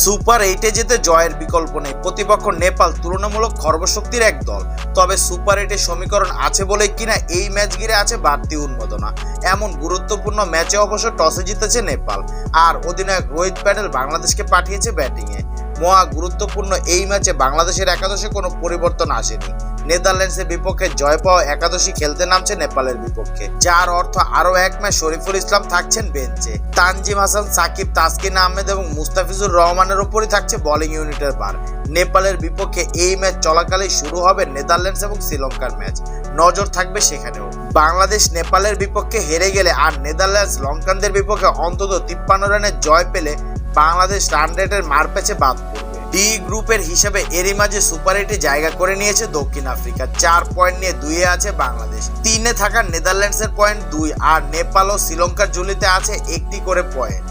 Super 8-এ যেতে জয়ের বিকল্প নেই। প্রতিপক্ষ নেপাল তুলনামূলক খর্বশক্তির এক দল। তবে সুপার 8-এ সমীকরণ আছে বলে কিনা এই ম্যাচ ঘিরে আছে বাড়তি উন্মাদনা। এমন গুরুত্বপূর্ণ ম্যাচে অবশ্য টসে জিতেছে নেপাল, আর অধিনায়ক রোহিত প্যাটেল বাংলাদেশকে পাঠিয়েছে ব্যাটিংয়ে। মহা গুরুত্বপূর্ণ এই ম্যাচে বাংলাদেশের একাদশে কোনো পরিবর্তন আসেনি। নেদারল্যান্ডসের বিপক্ষে জয় পাওয়া একাদশী খেলতে নামছে নেপালের বিপক্ষে, যার অর্থ আরও এক ম্যাচ শরীফুল ইসলাম থাকছেন বেঞ্চে। তানজিম হাসান, সাকিব, তাসকিন আহমেদ এবং মুস্তাফিজুর রহমানের উপরই থাকছে বোলিং ইউনিটের ভার। নেপালের বিপক্ষে এই ম্যাচ চলাকালেই শুরু হবে নেদারল্যান্ডস এবং শ্রীলঙ্কার ম্যাচ, নজর থাকবে সেখানেও। বাংলাদেশ নেপালের বিপক্ষে হেরে গেলে আর নেদারল্যান্ডস লঙ্কানদের বিপক্ষে অন্তত 53 রানের জয় পেলে বাংলাদেশ রান রেটের মারপ্যাচে বাদ পড়বে। ডি গ্রুপের হিসাবে এরই মাঝে সুপার 8-এ জায়গা করে নিয়েছে দক্ষিণ আফ্রিকা। 4 পয়েন্ট নিয়ে 2-এ আছে বাংলাদেশ। 3-এ থাকা নেদারল্যান্ডসের পয়েন্ট 2, আর নেপাল ও শ্রীলঙ্কার ঝুলিতে আছে 1টি করে পয়েন্ট।